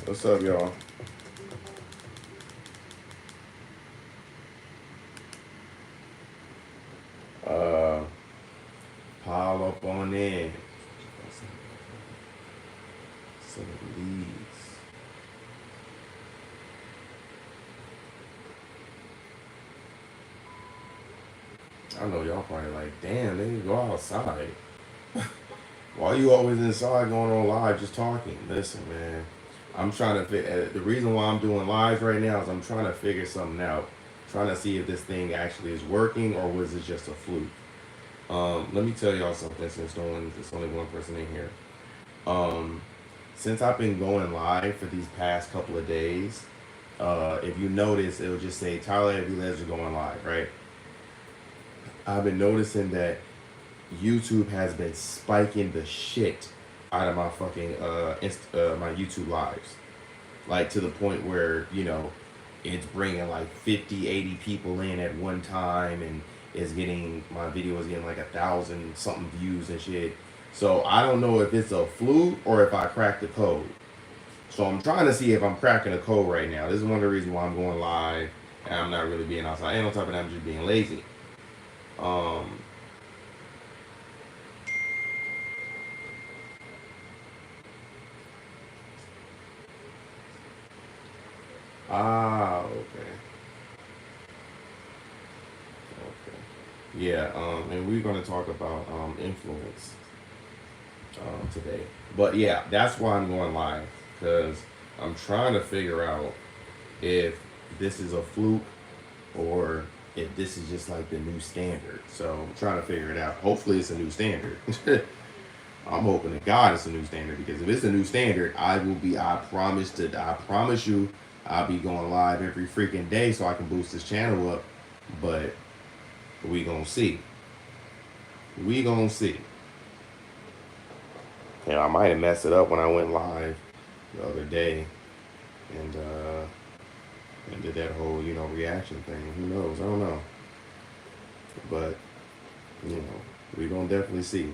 What's up, y'all? Uh, pile up on in. Some of these. I know y'all probably like, damn, they go outside. Why you always inside going on live just talking? Listen, man. I'm trying to the reason why I'm doing lives right now is I'm trying to figure something out. Trying to see if this thing actually is working or was it just a fluke. Let me tell y'all something since there's only one person in here. Um, since I've been going live for these past couple of days, if you notice, it'll just say Tyler Aviles are going live, right? I've been noticing that YouTube has been spiking the shit out of my fucking my YouTube lives, like to the point where it's bringing like 50, 80 people in at one time, and is getting my video is getting like 1,000 something views and shit. So I don't know if it's a fluke or if I cracked the code. So I'm trying to see if I'm cracking the code right now. This is one of the reasons why I'm going live and I'm not really being outside. And on top of that, I'm just being lazy. Um, okay. Okay. Yeah, and we're going to talk about influence today. But yeah, that's why I'm going live, because I'm trying to figure out if this is a fluke or if this is just like the new standard. So I'm trying to figure it out. Hopefully it's a new standard. I'm hoping to God it's a new standard, because if it's a new standard, I promise you, I'll be going live every freaking day so I can boost this channel up. But we gonna see. We gonna see. Yeah, I might have messed it up when I went live the other day and did that whole, reaction thing. Who knows? I don't know. But, we gonna definitely see.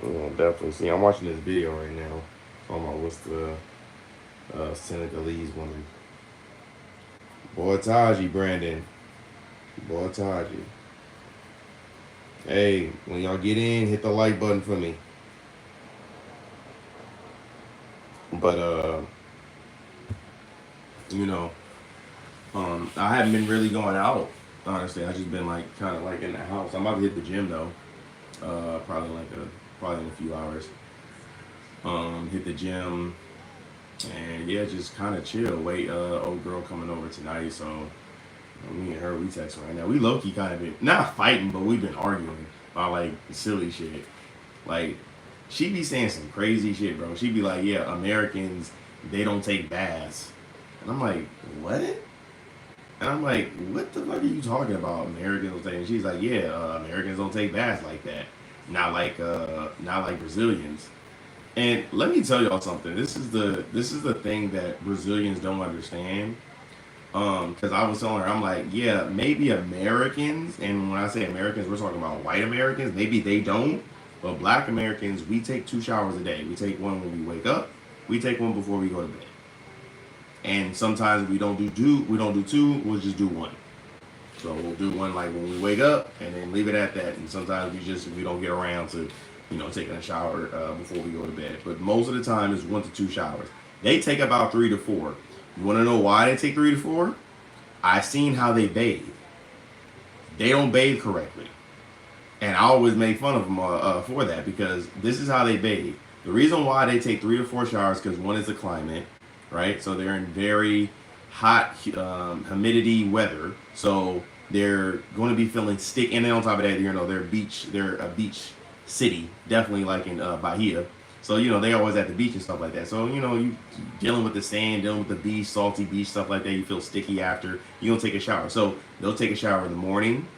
We're gonna definitely see. I'm watching this video right now. Talking about what's the Senegalese woman. Boitaji, Brandon. Boitaji. Hey, when y'all get in, hit the like button for me. But I haven't been really going out. Honestly, I just been like kind of like in the house. I'm about to hit the gym though. Probably in a few hours. Hit the gym, and yeah, just kind of chill. Wait, old girl coming over tonight, so me and her, we texting right now. We low key kind of been not fighting, but we've been arguing about like silly shit. Like, she be saying some crazy shit, bro. She be like, yeah, Americans, they don't take baths. And I'm like, what? And I'm like, what the fuck are you talking about? Americans don't take. And she's like, yeah, Americans don't take baths like that. Not like Brazilians. And let me tell y'all something. This is the thing that Brazilians don't understand. Because I was telling her, I'm like, yeah, maybe Americans, and when I say Americans, we're talking about white Americans. Maybe they don't, but Black Americans, we take 2 showers a day. We take one when we wake up. We take one before we go to bed. And sometimes we don't do two. We'll just do one. So we'll do one like when we wake up, and then leave it at that. And sometimes we don't get around to, taking a shower before we go to bed. But most of the time, it's 1 to 2 showers. They take about 3 to 4. You want to know why they take 3 to 4? I seen how they bathe. They don't bathe correctly, and I always make fun of them for that, because this is how they bathe. The reason why they take 3 to 4 showers, because one is the climate, right? So they're in very hot humidity weather, so they're going to be feeling stick. And then on top of that, they're a beach city, definitely like in Bahia. So, they always at the beach and stuff like that. So, you dealing with the sand, dealing with the beach, salty beach, stuff like that. You feel sticky after. You don't take a shower. So, they'll take a shower in the morning.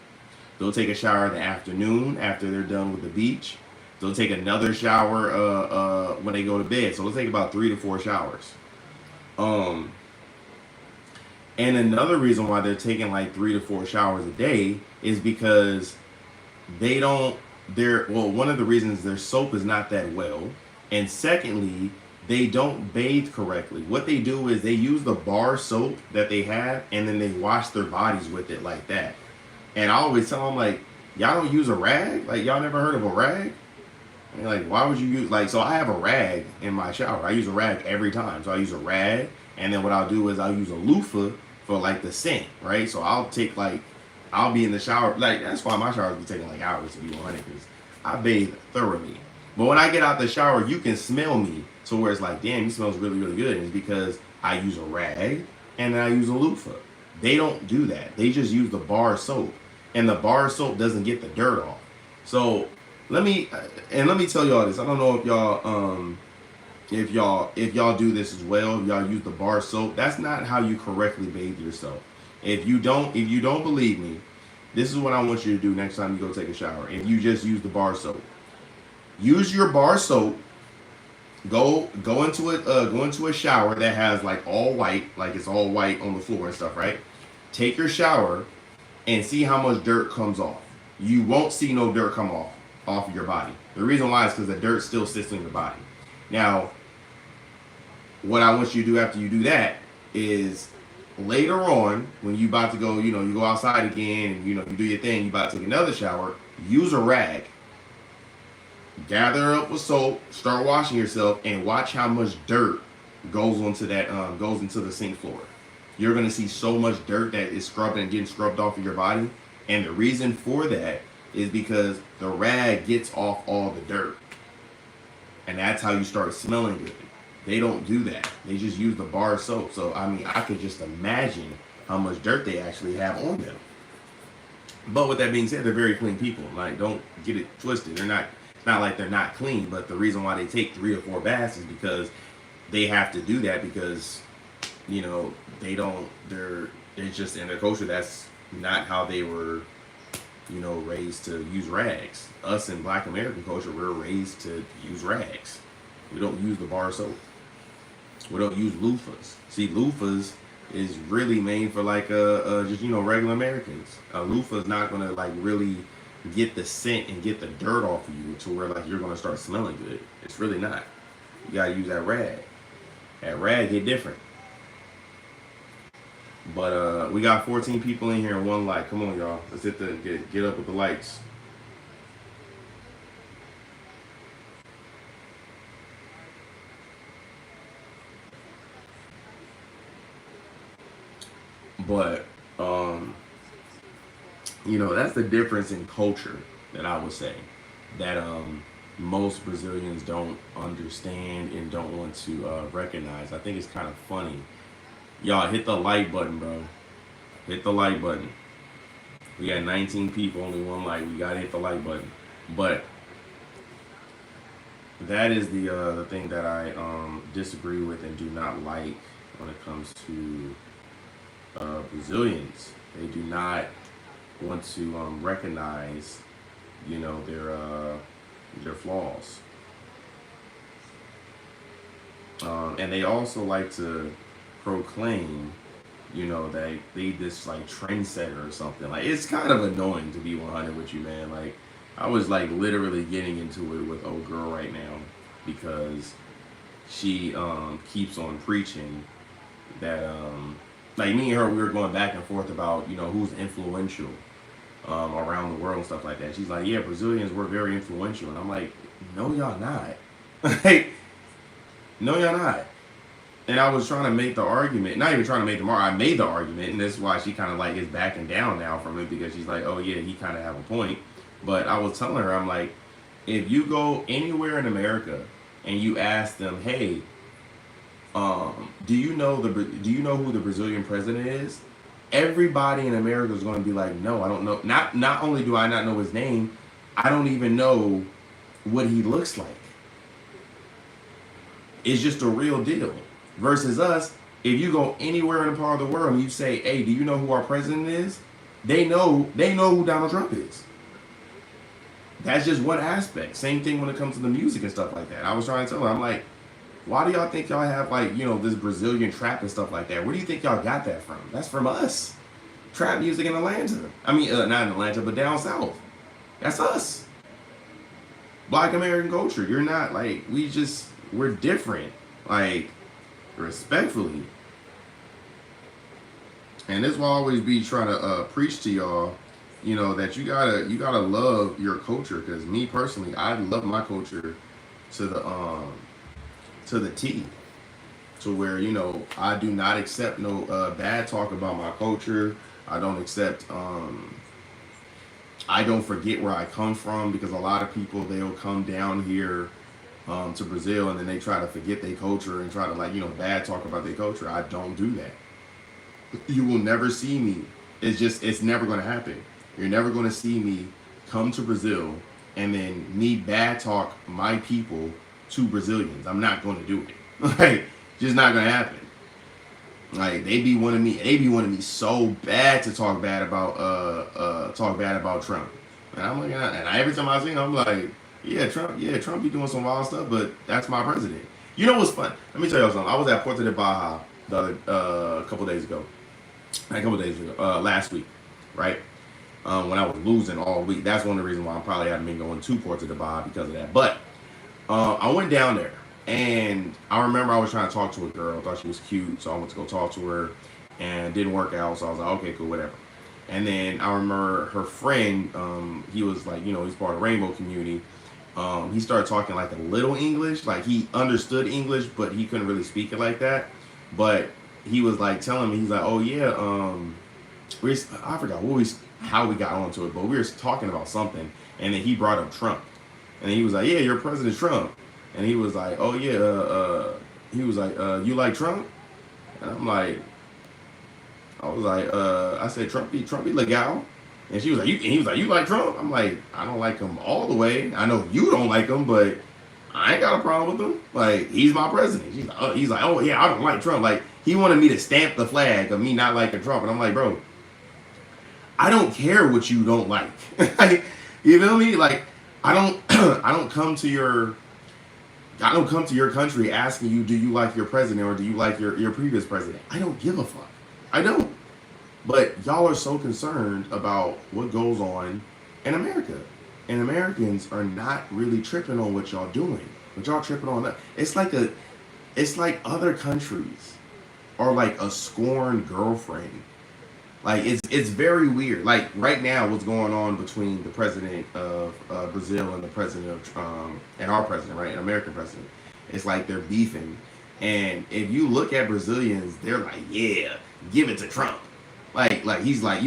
They'll take a shower in the afternoon after they're done with the beach. They'll take another shower when they go to bed. So, they'll take about 3 to 4 showers. And another reason why they're taking like 3 to 4 showers a day is because one of the reasons their soap is not that well. And secondly, they don't bathe correctly. What they do is they use the bar soap that they have, and then they wash their bodies with it like that. And I always tell them, like, y'all don't use a rag? Like, y'all never heard of a rag? And like, why would you use, like, so I have a rag in my shower. I use a rag every time. So I use a rag, and then what I'll do is I'll use a loofah for, like, the scent, right? So I'll take, like, I'll be in the shower. Like, that's why my showers be taking, like, hours to be 100, because I bathe thoroughly. But when I get out the shower, you can smell me to where it's like, damn, he smells really, really good. And it's because I use a rag and then I use a loofah. They don't do that. They just use the bar soap. And the bar soap doesn't get the dirt off. So let me tell y'all this. I don't know if y'all do this as well. If y'all use the bar soap. That's not how you correctly bathe yourself. If you don't believe me, this is what I want you to do next time you go take a shower. If you just use the bar soap. Use your bar soap. Go into a shower that has like all white, like it's all white on the floor and stuff, right? Take your shower and see how much dirt comes off. You won't see no dirt come off of your body. The reason why is because the dirt still sits in your body. Now, what I want you to do after you do that is later on, when you about to go, you go outside again and you do your thing, you about to take another shower, use a rag. Gather up with soap, start washing yourself, and watch how much dirt goes into the sink floor. You're gonna see so much dirt that is scrubbed and getting scrubbed off of your body. And the reason for that is because the rag gets off all the dirt. And that's how you start smelling good. They don't do that. They just use the bar soap. So I mean, I could just imagine how much dirt they actually have on them. But with that being said, they're very clean people. Like, don't get it twisted. It's not like they're not clean, but the reason why they take 3 or 4 baths is because they have to do that because, it's just in their culture, that's not how they were, raised to use rags. Us in Black American culture, we're raised to use rags. We don't use the bar soap. We don't use loofahs. See, loofahs is really made for like just regular Americans. A loofah is not gonna like really get the scent and get the dirt off of you to where like you're gonna start smelling good. It's really not. You gotta use that rag. That rag hit different. But we got 14 people in here and 1 like. Come on, y'all. Let's get up with the lights. But that's the difference in culture that I would say that most Brazilians don't understand and don't want to recognize. I think it's kind of funny. Y'all hit the like button, bro. Hit the like button. We got 19 people, only 1 like. We gotta hit the like button. But that is the thing that I disagree with and do not like when it comes to Brazilians. They do not want to recognize, their flaws, and they also like to proclaim, that they this like trendsetter or something. Like, it's kind of annoying, to be 100 with you, man. Like, I was like literally getting into it with old girl right now because she keeps on preaching that like me and her, we were going back and forth about who's influential around the world and stuff like that. She's like, yeah, Brazilians were very influential, and I'm like, no, y'all not. Like, no, y'all not. And I was trying to make the argument, not even trying to make the argument, I made the argument, and that's why she kind of like is backing down now from it, because she's like, oh yeah, he kind of have a point. But I was telling her, I'm like, if you go anywhere in America and you ask them, hey, do you know who the Brazilian president is? Everybody in America is going to be like, no, I don't know. Not only do I not know his name, I don't even know what he looks like. It's just a real deal. Versus us, if you go anywhere in a part of the world and you say, hey, do you know who our president is? They know who Donald Trump is. That's just one aspect. Same thing when it comes to the music and stuff like that. I was trying to tell her, I'm like, why do y'all think y'all have like, this Brazilian trap and stuff like that? Where do you think y'all got that from? That's from us. Trap music in Atlanta. I mean, not in Atlanta, but down south. That's us. Black American culture. You're not like we're different. Like respectfully. And this will always be trying to preach to y'all, that you gotta love your culture. Because me personally, I love my culture to the T, to where I do not accept no bad talk about my culture. I don't accept. I don't forget where I come from, because a lot of people, they'll come down here to Brazil, and then they try to forget their culture and try to bad talk about their culture. I don't do that. You will never see me. It's never going to happen. You're never going to see me come to Brazil and then me bad talk my people to Brazilians. I'm not going to do it. Like, just not going to happen. Like, they be wanting me so bad to talk bad about Trump. And I'm like, and every time I see him, I'm like, Trump be doing some wild stuff, but that's my president. You know what's fun? Let me tell you something. I was at Porto de Baja a couple days ago, last week, right? When I was losing all week. That's one of the reasons why I probably haven't been going to Porto de Baja, because of that. But I went down there, and I remember I was trying to talk to a girl. I thought she was cute, so I went to go talk to her, and it didn't work out. So I was like, okay, cool, whatever. And then I remember her friend, he was like, he's part of the Rainbow community. He started talking like a little English, like he understood English, but he couldn't really speak it like that. But he was like telling me, he's like, oh yeah, I forgot how we got onto it, but we were talking about something, and then he brought up Trump, and he was like, yeah, you're President Trump, and he was like, oh yeah, he was like, you like Trump? And I said, Trump be legal. And she was like, he was like, you like Trump? I'm like, I don't like him all the way. I know you don't like him, but I ain't got a problem with him. Like, he's my president. He's like, oh yeah, I don't like Trump. Like, he wanted me to stamp the flag of me not liking Trump, and I'm like, bro, I don't care what you don't like. Like, you feel me? Like, I don't come to your country asking you, do you like your president or do you like your previous president? I don't give a fuck. I don't. But y'all are so concerned about what goes on in America. And Americans are not really tripping on what y'all doing. But y'all tripping on that. It's like other countries are like a scorned girlfriend. Like, it's very weird. Like, right now, what's going on between the president of Brazil and the president of and our president, right, an American president, it's like they're beefing. And if you look at Brazilians, they're like, yeah, give it to Trump. Like he's like,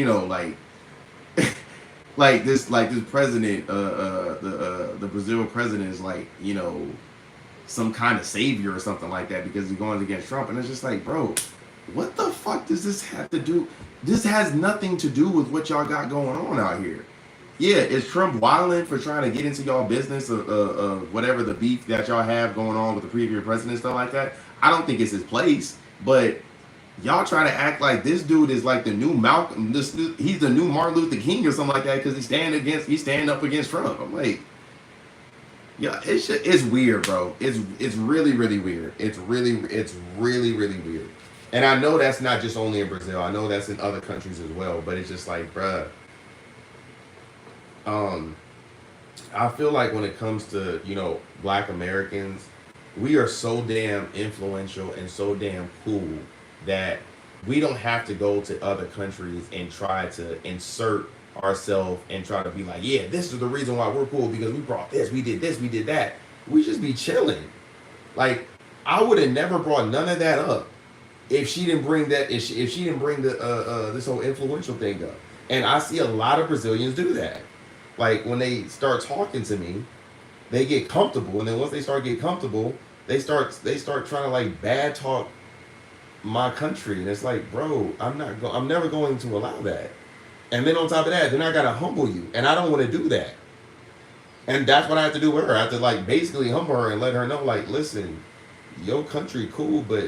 like this president, the Brazil president is like, some kind of savior or something like that, because he's going against Trump. And it's just like, bro, what the fuck does this have to do? This has nothing to do with what y'all got going on out here. Yeah, is Trump wilding for trying to get into y'all business of whatever the beef that y'all have going on with the previous president, stuff like that? I don't think it's his place, but y'all try to act like this dude is like the new Malcolm. He's the new Martin Luther King or something like that, because he's standing up against Trump. I'm like, yeah, it's weird, bro. It's really, really weird. It's really, really weird. And I know that's not just only in Brazil. I know that's in other countries as well. But it's just like, bruh. I feel like when it comes to, Black Americans, we are so damn influential and so damn cool that we don't have to go to other countries and try to insert ourselves and try to be like, yeah, this is the reason why we're cool, because we brought this, we did that. We just be chilling. Like, I would have never brought none of that up if she didn't bring that, if she didn't bring the this whole influential thing up. And I see a lot of Brazilians do that. Like, when they start talking to me, they get comfortable, and then once they start getting comfortable, they start trying to like bad talk my country, and it's like, bro, I'm never going to allow that. And then on top of that, then I gotta humble you, and I don't want to do that. And that's what I have to do with her. I have to like basically humble her and let her know, like, listen, your country cool, but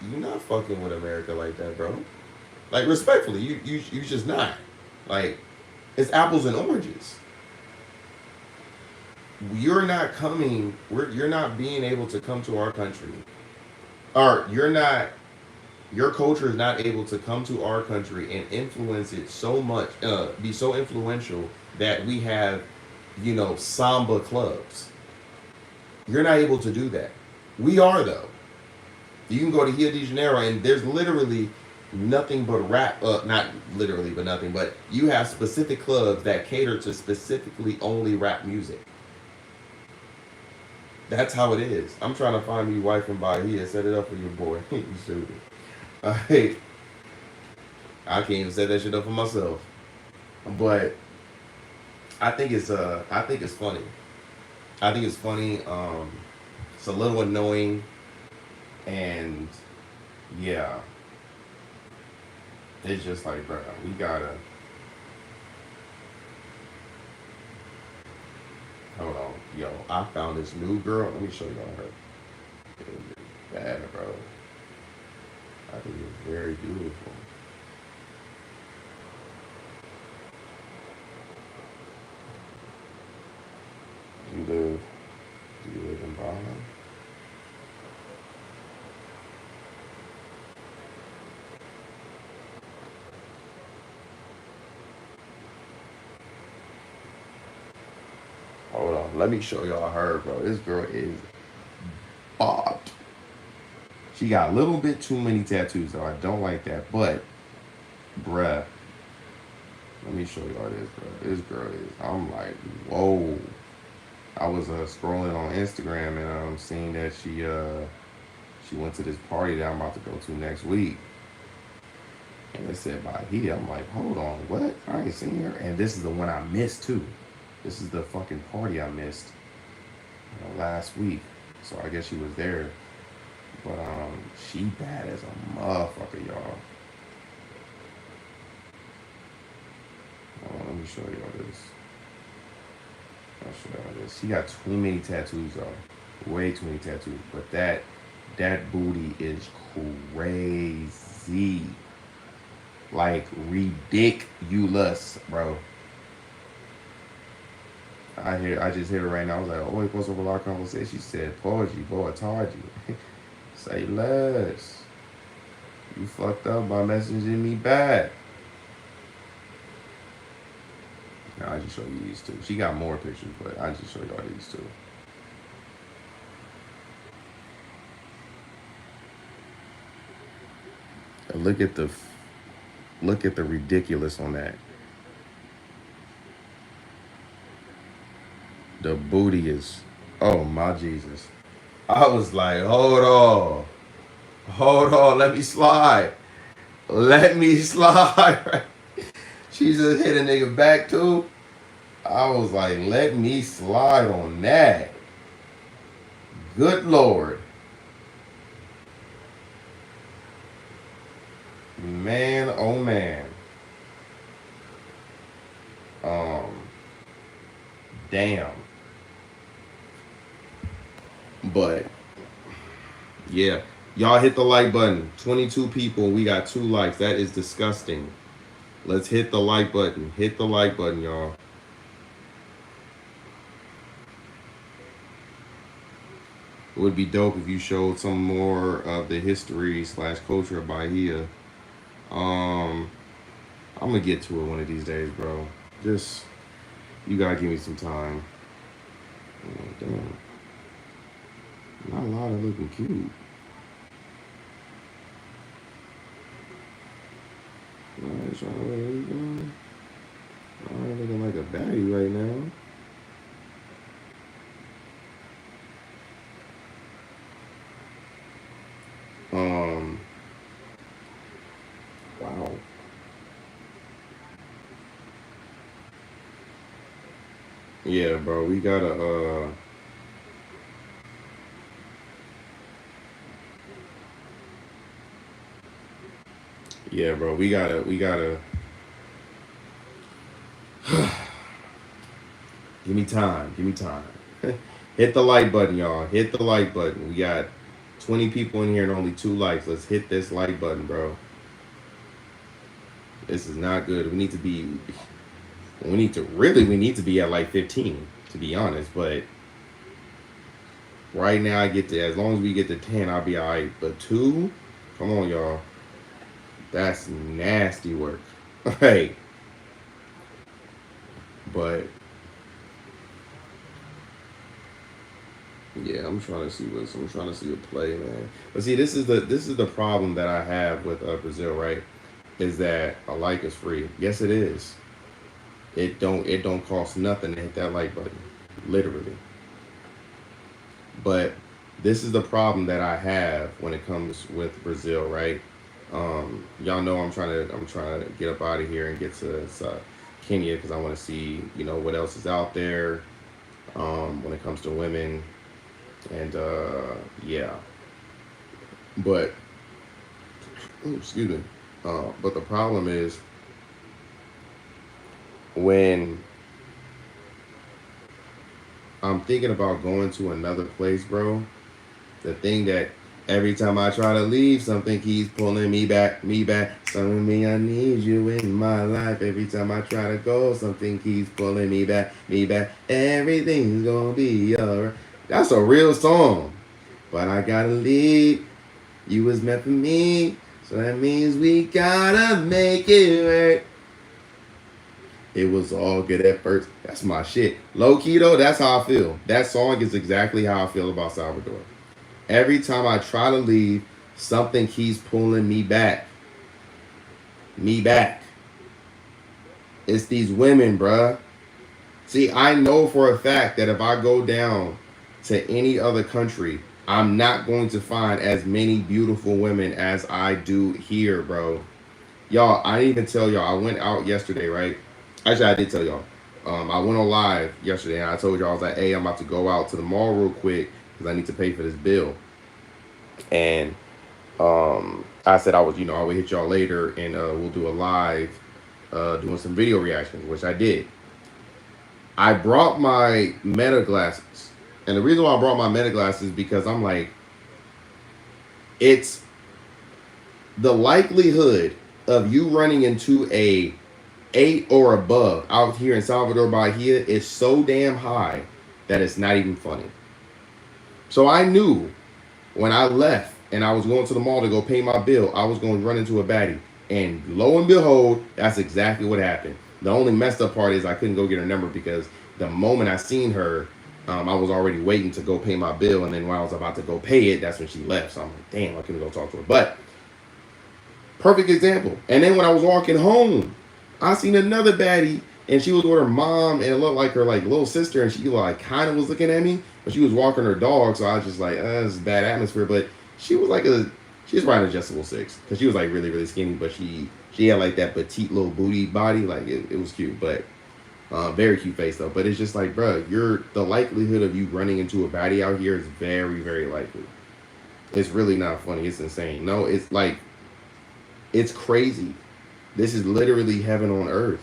you're not fucking with America like that, bro. Like, respectfully, you just not. Like, it's apples and oranges. You're not being able to come to our country. Or your culture is not able to come to our country and influence it so much, be so influential that we have samba clubs. You're not able to do that. We are though. You can go to Rio de Janeiro and there's literally nothing but rap. Not literally, but nothing. But you have specific clubs that cater to specifically only rap music. That's how it is. I'm trying to find me wife in Bahia. Set it up for your boy. You stupid. Hey, I can't even set that shit up for myself. But I think it's funny. I think it's funny. It's a little annoying, and yeah, it's just like, bro, we gotta hold on, yo. I found this new girl. Let me show y'all her. It's bad, bro. I think it's very beautiful. You live? Do you live in Baja? Hold on. Let me show y'all her, bro. This girl is bobbed. She got a little bit too many tattoos, though. I don't like that. But, bruh, let me show y'all this, bro. This girl is, I'm like, whoa. I was scrolling on Instagram and seeing that she went to this party that I'm about to go to next week. And it said Bahia. I'm like, hold on, what? I ain't seen her. And this is the one I missed, too. This is the fucking party I missed last week. So I guess she was there. But she bad as a motherfucker, y'all. Let me show y'all this. I'll show y'all this. She got too many tattoos, though. Way too many tattoos. But that booty is crazy. Like ridiculous, bro. I just hear her right now. I was like, oh, we supposed to have a lot of conversation. She said, poetry, poetry. Say less. You fucked up by messaging me back. Now I just show you these two. She got more pictures, but I just show y'all these two. Look at the ridiculous on that. The booty is, oh my Jesus. I was like, hold on, let me slide. Let me slide. She just hit a nigga back too. I was like, let me slide on that. Good Lord. Man, oh man. Damn. But yeah, y'all hit the like button. 22 people, we got 2 likes. That is disgusting. Let's hit the like button. Hit the like button, y'all. It would be dope if you showed some more of the history / culture of Bahia. I'm gonna get to it one of these days, bro. Just, you gotta give me some time. Oh, damn. Not a lot of looking cute. Alright, where you going? Alright, looking like a baddie right now. Wow. Yeah, bro, we gotta yeah, bro, we gotta give me time. Hit the like button, y'all. Hit the like button. We got 20 people in here and only 2 likes. Let's hit this like button, bro. This is not good. We need to be at like 15, to be honest. But right now, as long as we get to 10, I'll be all right. But 2, come on, y'all. That's nasty work. Hey. But Yeah, I'm trying to see what play, man. But see, this is the problem that I have with Brazil, right? Is that a like is free? Yes, it is. It don't cost nothing to hit that like button, literally. But this is the problem that I have when it comes with Brazil, right? Y'all know I'm trying to get up out of here and get to Kenya because I want to see what else is out there when it comes to women and yeah. But ooh, excuse me. But the problem is when I'm thinking about going to another place, bro. The thing that every time I try to leave, something keeps pulling me back, me back. Telling me I need you in my life. Every time I try to go, something keeps pulling me back, me back. Everything's gonna be alright. That's a real song. But I gotta leave. You was meant for me. So that means we gotta make it work. It was all good at first. That's my shit. Low key though, that's how I feel. That song is exactly how I feel about Salvador. Every time I try to leave, something keeps pulling me back. Me back. It's these women, bruh. See, I know for a fact that if I go down to any other country, I'm not going to find as many beautiful women as I do here, bro. Y'all, I didn't even tell y'all. I went out yesterday, right? Actually, I did tell y'all. I went on live yesterday and I told y'all, I was like, hey, I'm about to go out to the mall real quick because I need to pay for this bill. And I said I would hit y'all later and we'll do a live doing some video reactions, which I did. I brought my meta glasses. And the reason why I brought my meta glasses is because I'm like, it's the likelihood of you running into a 8 or above out here in Salvador Bahia is so damn high that it's not even funny. So I knew when I left and I was going to the mall to go pay my bill, I was going to run into a baddie. And lo and behold, that's exactly what happened. The only messed up part is I couldn't go get her number because the moment I seen her, I was already waiting to go pay my bill. And then when I was about to go pay it, that's when she left. So I'm like, damn, I couldn't go talk to her. But perfect example. And then when I was walking home, I seen another baddie and she was with her mom and it looked like her like little sister and she like kind of was looking at me, but she was walking her dog. So I was just like, this is bad atmosphere. But she was like she was riding adjustable 6 because she was like really, really skinny, but she had like that petite little booty body. Like it was cute, but very cute face though. But it's just like, bro, the likelihood of you running into a baddie out here is very, very likely. It's really not funny. It's insane. No, it's like, it's crazy. This is literally heaven on earth.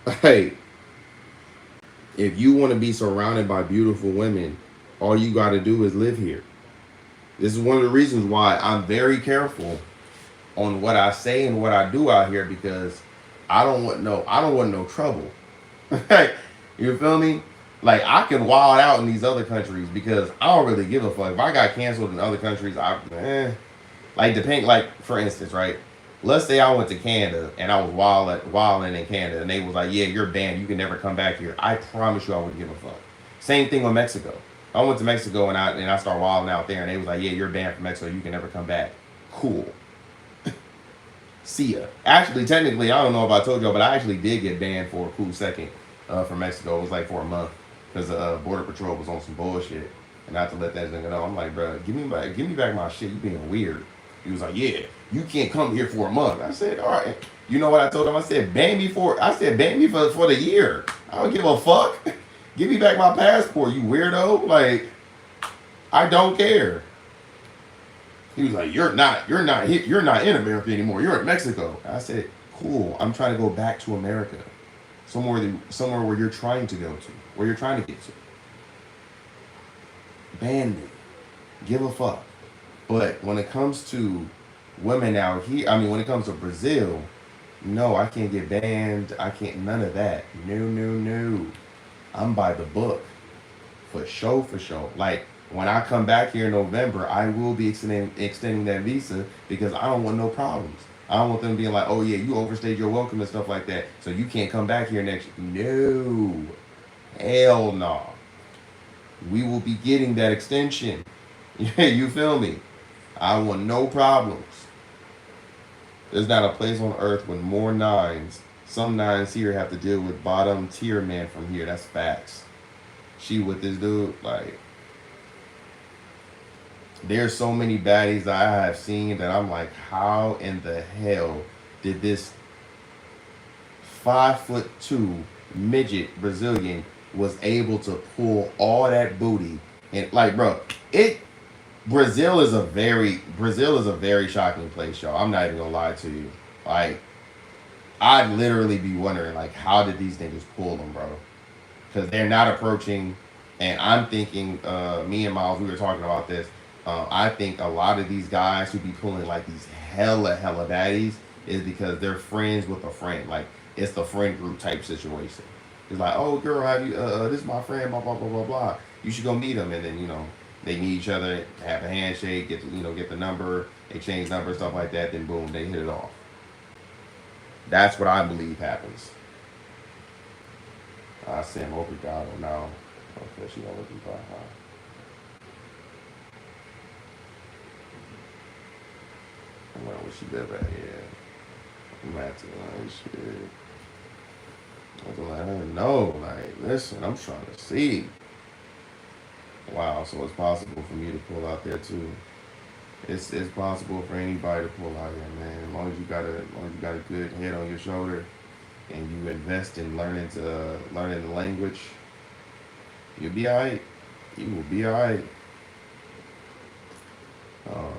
Like, if you want to be surrounded by beautiful women, all you got to do is live here. This is one of the reasons why I'm very careful on what I say and what I do out here because I don't want no trouble. You feel me? Like I can wild out in these other countries because I don't really give a fuck. If I got canceled in other countries, like for instance, right? Let's say I went to Canada and I was wilding in Canada and they was like, yeah, you're banned. You can never come back here. I promise you I wouldn't give a fuck. Same thing with Mexico. I went to Mexico and I started wilding out there and they was like, yeah, you're banned from Mexico. You can never come back. Cool. See ya. Actually, technically, I don't know if I told y'all, but I actually did get banned for a cool second from Mexico. It was like for a month because Border Patrol was on some bullshit. And not to let that nigga know, I'm like, bro, give me back my shit. You being weird. He was like, yeah, you can't come here for a month. I said, all right. You know what I told him? I said, ban me for the year. I don't give a fuck. Give me back my passport, you weirdo. Like, I don't care. He was like, you're not in America anymore. You're in Mexico. I said, cool. I'm trying to go back to America. Somewhere where you're trying to go to. Where you're trying to get to. Ban me. Give a fuck. But when it comes to women out here, when it comes to Brazil, no, I can't get banned. I can't, none of that. No. I'm by the book. For sure. Like, when I come back here in November, I will be extending that visa because I don't want no problems. I don't want them being like, oh yeah, you overstayed your welcome and stuff like that, so you can't come back here next year. No. Hell no. We will be getting that extension. Yeah, you feel me? I want no problems. There's not a place on earth with more nines. Some nines here have to deal with bottom tier men from here. That's facts. She with this dude, like, there's so many baddies that I have seen that I'm like, how in the hell did this 5'2" midget Brazilian was able to pull all that booty and like, bro, it Brazil is a very shocking place, y'all. I'm not even gonna lie to you. Like, I'd literally be wondering, like, how did these niggas pull them, bro? Because they're not approaching. And I'm thinking, me and Miles, we were talking about this. I think a lot of these guys who be pulling like these hella baddies is because they're friends with a friend. Like, it's the friend group type situation. It's like, oh girl, have you? This is my friend, blah blah blah blah blah. You should go meet him, and then they meet each other, have a handshake, get the number, exchange numbers, stuff like that. Then boom, they hit it off. That's what I believe happens. I sent obrigado now. Okay, she don't look by her. Where would she live at? Yeah. I'm gonna have to shit. I have to let her know. Like, listen, I'm trying to see. Wow, so it's possible for me to pull out there too. It's possible for anybody to pull out here, man. As long as you got a good head on your shoulder and you invest in learning the language, you'll be alright. You will be alright. Um,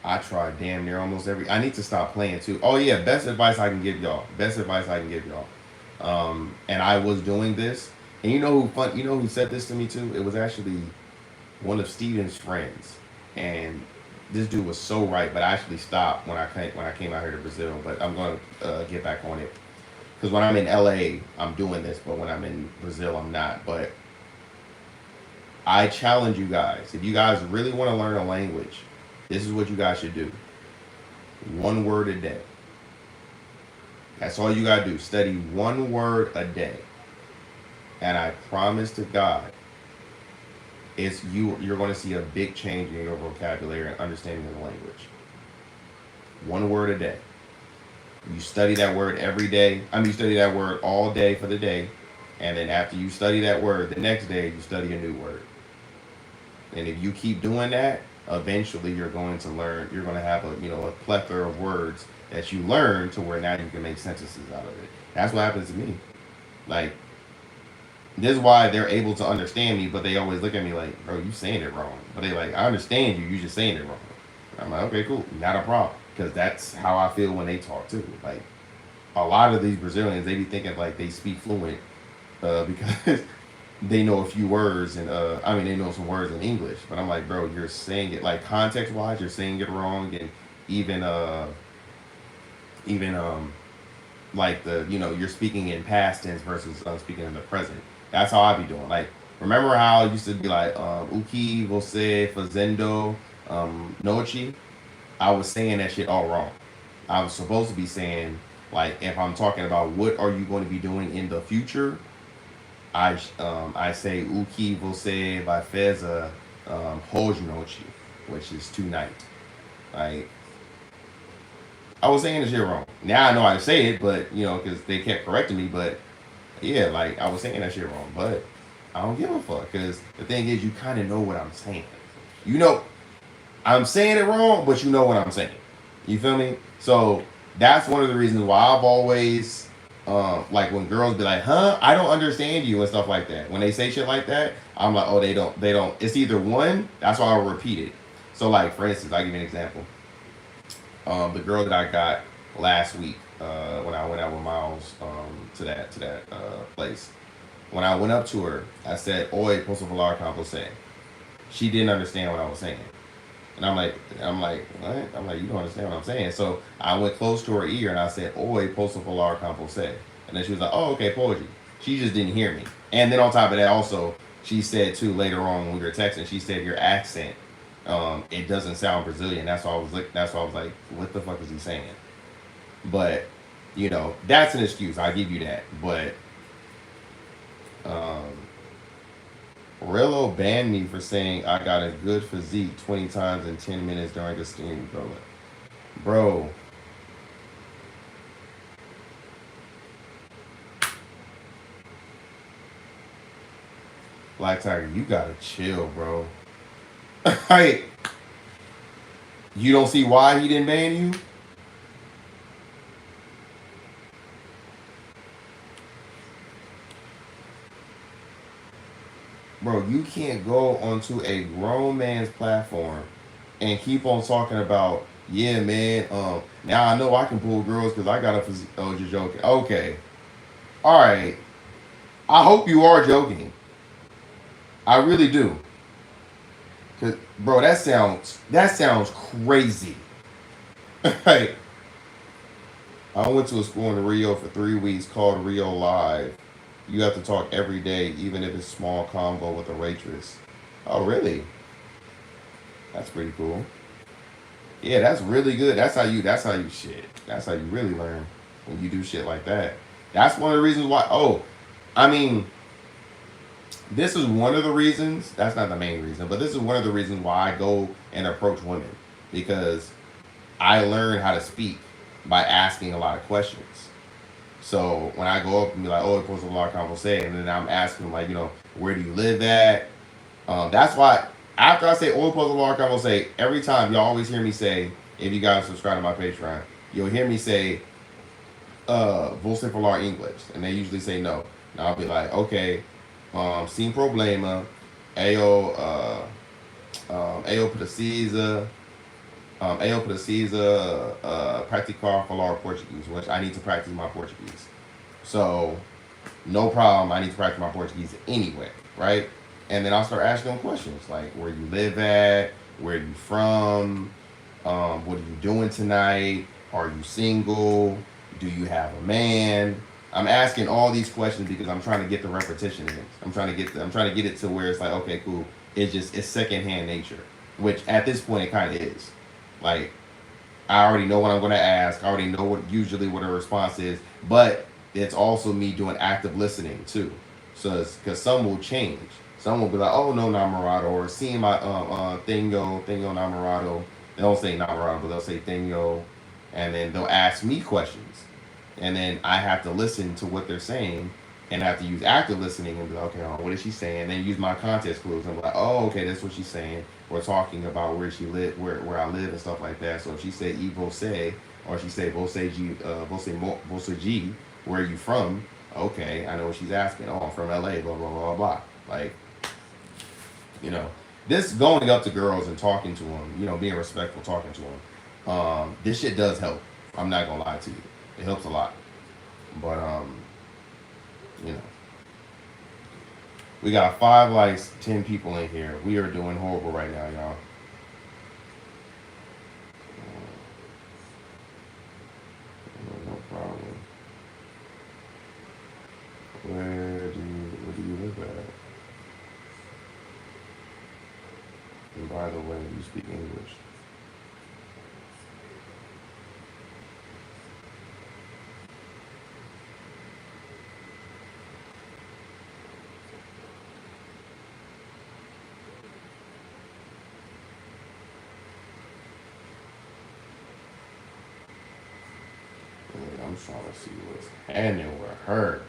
I try damn near almost every. I need to stop playing too. Oh yeah, best advice I can give y'all. Best advice I can give y'all. And I was doing this, and You know who said this to me too? It was actually one of Steven's friends, and this dude was so right. But I actually stopped when I came out here to Brazil. But I'm gonna get back on it because when I'm in LA, I'm doing this, but when I'm in Brazil, I'm not. But I challenge you guys. If you guys really want to learn a language, this is what you guys should do. One word a day. That's all you gotta do. Study one word a day. And I promise to God, you're gonna see a big change in your vocabulary and understanding of the language. One word a day. You study that word every day. You study that word all day for the day. And then after you study that word, the next day you study a new word. And if you keep doing that, eventually you're going to learn. You're going to have a plethora of words that you learn to where now you can make sentences out of it. That's what happens to me. Like, this is why they're able to understand me, but they always look at me like, bro, you saying it wrong. But they like, I understand you. You just saying it wrong. I'm like, okay, cool, not a problem, because that's how I feel when they talk too. Like, a lot of these Brazilians, they be thinking like they speak fluent because they know a few words and they know some words in English, but I'm like, bro, you're saying it like context wise, you're saying it wrong, and even like you're speaking in past tense versus speaking in the present. That's how I be doing. Like, remember how it used to be like uki você fazendo noite? I was saying that shit all wrong. I was supposed to be saying, like, if I'm talking about what are you going to be doing in the future, I say o que você vai fazer hoje noite, which is tonight. Like, I was saying this shit wrong. Now I know how to say it, but because they kept correcting me. But yeah, like, I was saying that shit wrong, but I don't give a fuck, because the thing is, you kind of know what I'm saying. I'm saying it wrong, but you know what I'm saying. You feel me? So that's one of the reasons why I've always like, when girls be like, huh, I don't understand you and stuff like that. When they say shit like that, I'm like, oh, they don't. It's either one, that's why I'll repeat it. So, like, for instance, I'll give you an example. The girl that I got last week, when I went out with Miles to that place. When I went up to her, I said, oi, posso falar com você? She didn't understand what I was saying. And I'm like, what? I'm like, you don't understand what I'm saying. So I went close to her ear and I said, oi, posso falar com você? And then she was like, oh, okay, poetry. She just didn't hear me. And then on top of that, also, she said too, later on when we were texting, she said, your accent, it doesn't sound Brazilian. That's why I was like, what the fuck is he saying? But that's an excuse. I give you that. But Rillo banned me for saying I got a good physique 20 times in 10 minutes during a stream, bro. Bro, Black Tiger, you gotta chill, bro. Like, you don't see why he didn't ban you? Bro, you can't go onto a grown man's platform and keep on talking about, yeah, man, now I know I can pull girls because I got a physique. Oh, just joking. Okay. All right. I hope you are joking. I really do. Cause, bro, that sounds crazy. Like, I went to a school in Rio for 3 weeks called Rio Live. You have to talk every day, even if it's small convo with a waitress. Oh, really? That's pretty cool. Yeah, that's really good. That's how you shit. That's how you really learn when you do shit like that. That's one of the reasons why. Oh, I mean, this is one of the reasons. That's not the main reason, but this is one of the reasons why I go and approach women because I learn how to speak by asking a lot of questions. So when I go up and be like, "Oh, it was a lot of conversation," and then I'm asking like, where do you live at? That's why after I say oil puzzle mark, I'm gonna say every time y'all always hear me say, if you guys subscribe to my Patreon, you'll hear me say, você falar English, and they usually say no. And I'll be like, okay, sem problema, eu precisa, praticar falar Portuguese, which I need to practice my Portuguese. So no problem. I need to practice my Portuguese anyway, right? And then I'll start asking them questions like where you live at, where you from, what are you doing tonight? Are you single? Do you have a man? I'm asking all these questions because I'm trying to get the repetition in. I'm trying to get it to where it's like, okay, cool. It's secondhand nature, which at this point it kind of is. Like I already know what I'm going to ask. I already know what a response is, but it's also me doing active listening too. So because some will change. Some will be like, oh no, namorado, or seeing my thingo namorado. They don't say namorado, but they'll say thingo, and then they'll ask me questions, and then I have to listen to what they're saying, and I have to use active listening and be like, okay, what is she saying? And then use my context clues and be like, oh, okay, that's what she's saying. We're talking about where she live, where I live and stuff like that. So if she say e você, or she say você G, você G, where are you from? Okay, I know what she's asking. Oh, I'm from LA, blah blah blah blah. Like, you know, this going up to girls and talking to them, being respectful, talking to them. This shit does help. I'm not gonna lie to you. It helps a lot. But you know, we got 5 likes, 10 people in here. We are doing horrible right now, y'all. No problem. Where do you live at? And by the way, you speak English. I'm trying to see what's happening with her.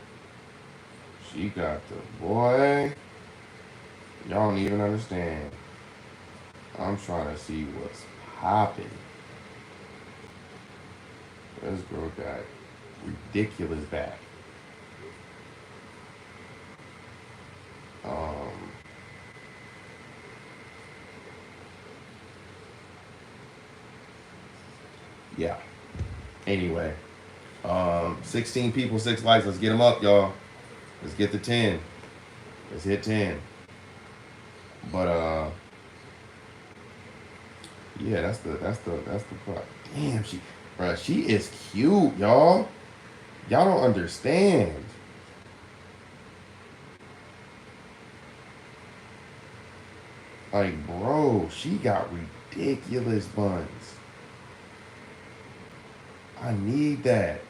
She got the boy. Y'all don't even understand. I'm trying to see what's popping. This girl got ridiculous back. Um, yeah. Anyway, 16 people, 6 likes. Let's get them up, y'all. Let's get to 10. Let's hit 10. But yeah, that's the part. Damn, she is cute, y'all. Y'all don't understand. Like, bro, she got ridiculous buns. I need that.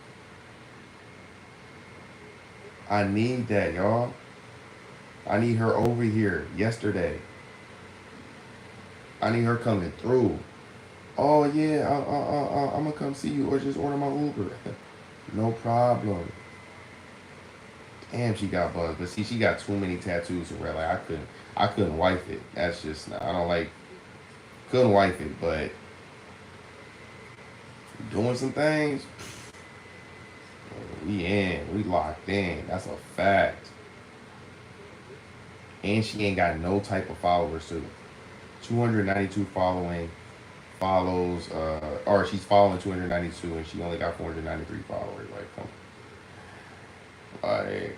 I need that, y'all. I need her over here yesterday. I need her coming through. Oh yeah, I'm gonna come see you or just order my Uber. No problem. Damn, she got buzzed, but see, she got too many tattoos for real. Like I couldn't wife it. That's just, I don't like, couldn't wife it, but doing some things, we locked in. That's a fact. And she ain't got no type of followers too. 292 follows, or she's following 292 and she only got 493 followers. Like, come on. Like,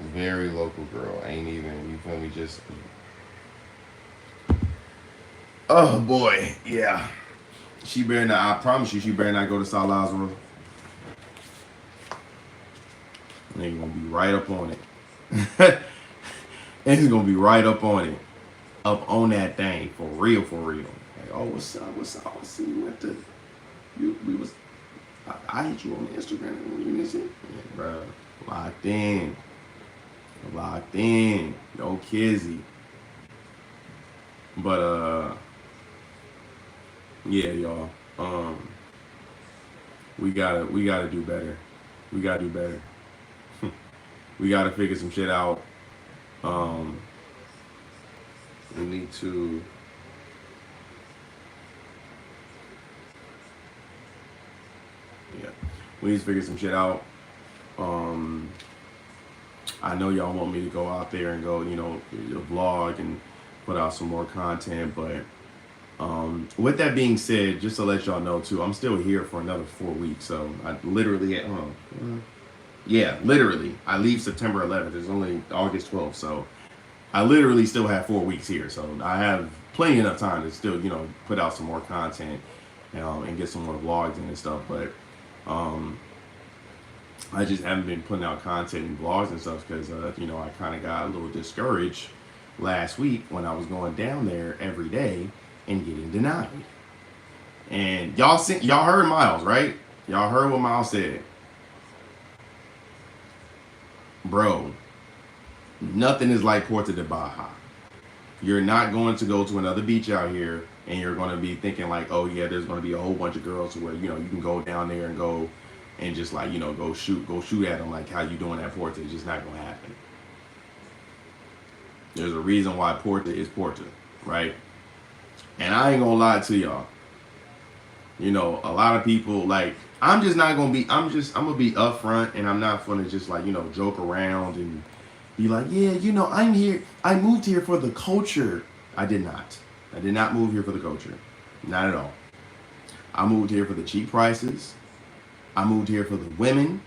very local girl. Ain't even, you feel me, just, oh boy, yeah. She better not, I promise you, she better not go to Salazar. Nigga gonna be right up on it. And he's gonna be right up on it. Up on that thing. For real, for real. Like, oh, what's up? What's up? I see you went to, we was, I hit you on Instagram when you didn't see it. Yeah, bro. Locked in. Locked in. No kizzy. But, yeah, y'all. We gotta do better. We gotta do better. We gotta figure some shit out. We need to, yeah, we need to figure some shit out. I know y'all want me to go out there and go, vlog and put out some more content, but with that being said, just to let y'all know too, I'm still here for another 4 weeks. So I literally literally, I leave September 11th. It's only August 12th, so I literally still have 4 weeks here. So I have plenty enough time to still, put out some more content and get some more vlogs and stuff. But I just haven't been putting out content and vlogs and stuff because, I kind of got a little discouraged last week when I was going down there every day and getting denied. And y'all heard Miles, right? Y'all heard what Miles said. Bro, nothing is like Puerto de Baja. You're not going to go to another beach out here and you're going to be thinking like, oh yeah, there's going to be a whole bunch of girls where, you can go down there and go and just like, go shoot at them like how you doing at Puerto. It's just not going to happen. There's a reason why Puerto is Puerto, right? And I ain't gonna lie to y'all. A lot of people, like, I'm gonna be upfront and I'm not gonna just like, joke around and be like, yeah, I'm here. I moved here for the culture. I did not. I did not move here for the culture. Not at all. I moved here for the cheap prices. I moved here for the women.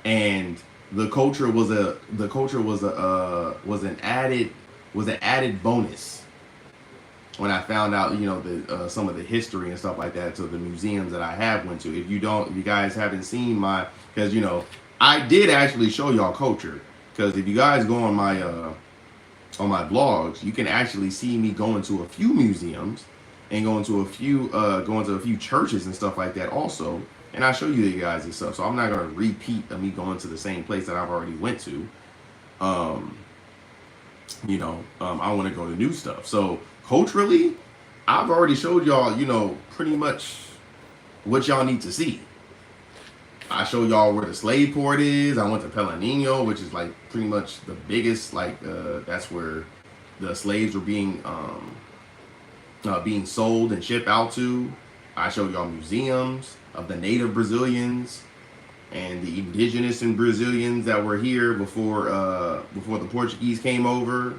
And the culture was an added bonus. When I found out, some of the history and stuff like that, to the museums that I have went to. If you guys haven't seen because I did actually show y'all culture. Because if you guys go on my blogs, you can actually see me going to a few museums and going to a few churches and stuff like that also. And I show you guys and stuff. So I'm not gonna repeat me going to the same place that I've already went to. I want to go to new stuff. So culturally, I've already showed y'all, pretty much what y'all need to see. I showed y'all where the slave port is. I went to Pelanino, which is like pretty much the biggest, that's where the slaves were being sold and shipped out to. I showed y'all museums of the native Brazilians and the indigenous and Brazilians that were here before the Portuguese came over.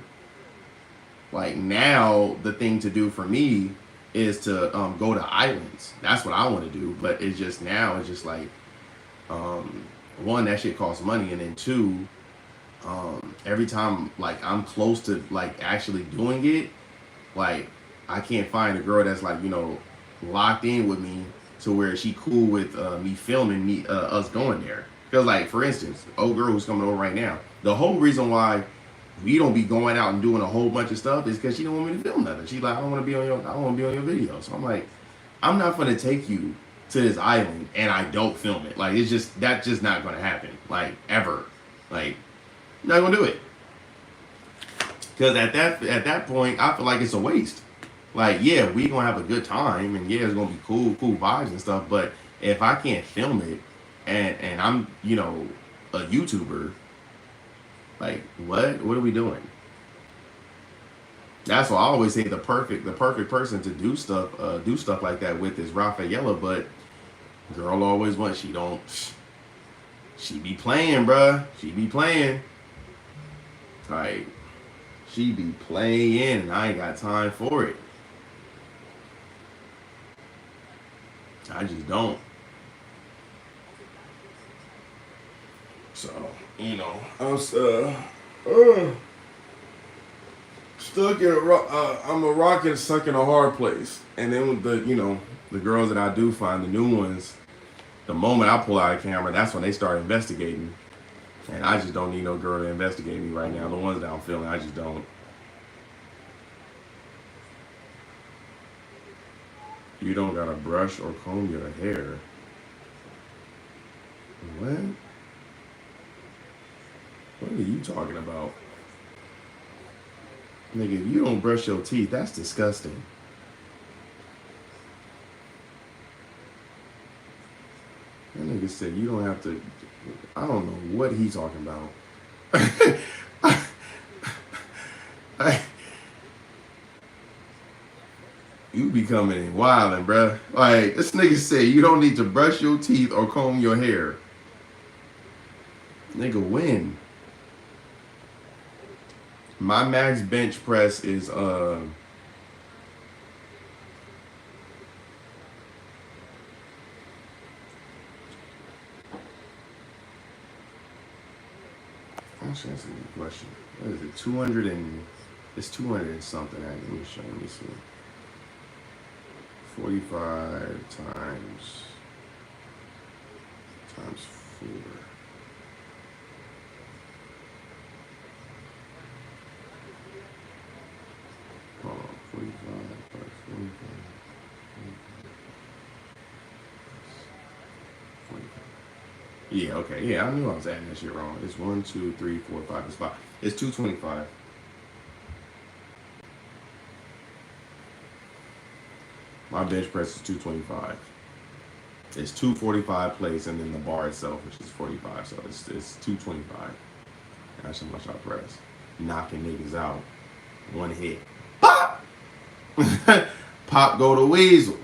Like, now the thing to do for me is to go to islands. That's what I want to do. But it's just like, one, that shit costs money, and then two, every time like I'm close to like actually doing it, like I can't find a girl that's like, locked in with me to where she cool with me filming us going there. Because like, for instance, old girl who's coming over right now, the whole reason why we don't be going out and doing a whole bunch of stuff is because she don't want me to film nothing. She like, I don't want to be on your video. So I'm like, I'm not gonna take you to this island and I don't film it. Like, that's just not gonna happen. Like, ever. Like, not gonna do it. Because at that point, I feel like it's a waste. Like, yeah, we gonna have a good time, and yeah, it's gonna be cool vibes and stuff. But if I can't film it, and I'm a YouTuber, like what are we doing? That's why I always say the perfect person to do stuff like that with is Rafaela. But girl always wants, she be playing, bruh. She be playing. Like, she be playing, and I ain't got time for it. I just don't. So, I'm stuck in a rock. I'm a rock and stuck in a hard place. And then with the girls that I do find, the new ones, the moment I pull out a camera, that's when they start investigating. And I just don't need no girl to investigate me right now. The ones that I'm feeling, I just don't. You don't gotta brush or comb your hair. What? What are you talking about? Nigga, if you don't brush your teeth, that's disgusting. That nigga said you don't have to. I don't know what he's talking about. You be coming in wildin', bruh. Like, this nigga said you don't need to brush your teeth or comb your hair. Nigga, when? My max bench press is actually, that's a good question. What is it? 200 and it's 200 and something. Let me see. 45 times 4. Hold on, 45 plus 45. Yeah, okay. Yeah, I knew I was adding that shit wrong. It's 1, 2, 3, 4, 5. It's 5. It's 225. My bench press is 225. It's 245 plates, and then the bar itself, which is 45. So it's 225. That's how much I press. Knocking niggas out. One hit. Pop! Pop go to weasel.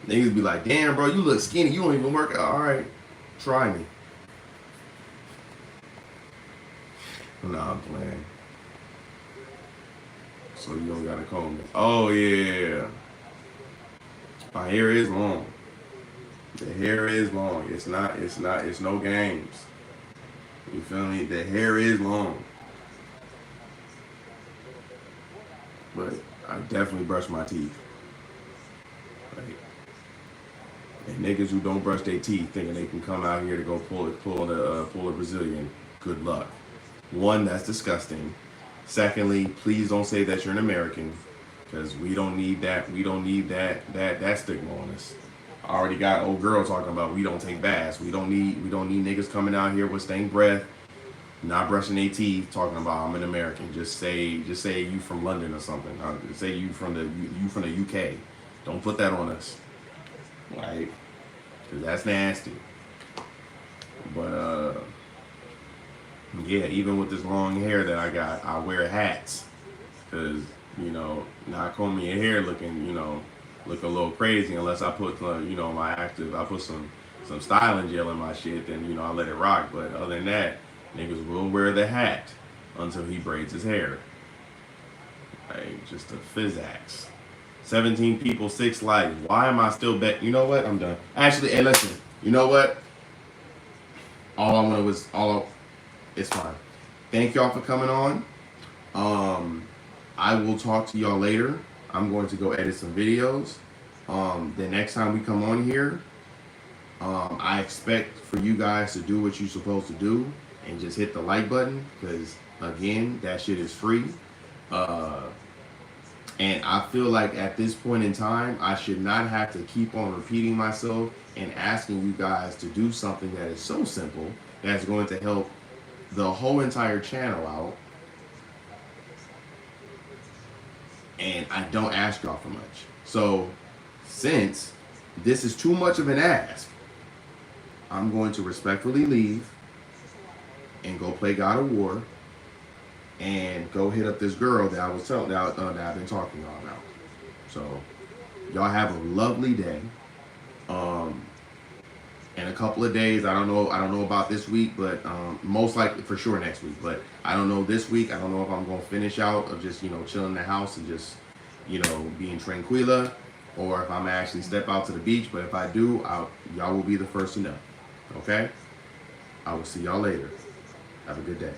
Niggas be like, damn, bro, you look skinny. You don't even work out. All right, try me. Nah, I'm playing. So you don't gotta comb it. Oh, yeah. My hair is long. The hair is long. It's no games. You feel me? The hair is long. But I definitely brush my teeth. Like, and niggas who don't brush their teeth thinking they can come out here to go pull a Brazilian, good luck. One, that's disgusting. Secondly, please don't say that you're an American, because we don't need that. We don't need that stigma on us. I already got old girl talking about we don't take baths. We don't need niggas coming out here with stained breath, not brushing their teeth, talking about I'm an American. Just say you from London or something. Say you from the UK. Don't put that on us, right? Because that's nasty. But yeah, even with this long hair that I got, I wear hats because not combing your hair looking look a little crazy unless I put I put some styling gel in my shit, then I let it rock. But other than that, niggas will wear the hat until he braids his hair. Like, just a physax. 17 people, 6 likes. Why am I still bet? You know what? I'm done. Actually, hey, listen. You know what? It's fine. Thank y'all for coming on. I will talk to y'all later. I'm going to go edit some videos. The next time we come on here, I expect for you guys to do what you're supposed to do and just hit the like button, because again, that shit is free. And I feel like at this point in time, I should not have to keep on repeating myself and asking you guys to do something that is so simple that's going to help the whole entire channel out. and I don't ask y'all for much. So since this is too much of an ask, I'm going to respectfully leave and go play God of War and go hit up this girl that I was telling that I've been talking to y'all about. So y'all have a lovely day. In a couple of days, I don't know about this week, but most likely for sure next week. But I don't know this week. I don't know if I'm gonna finish out of just chilling in the house and just being tranquila, or if I'm gonna actually step out to the beach. But if I do, y'all will be the first to know. Okay? I will see y'all later. Have a good day.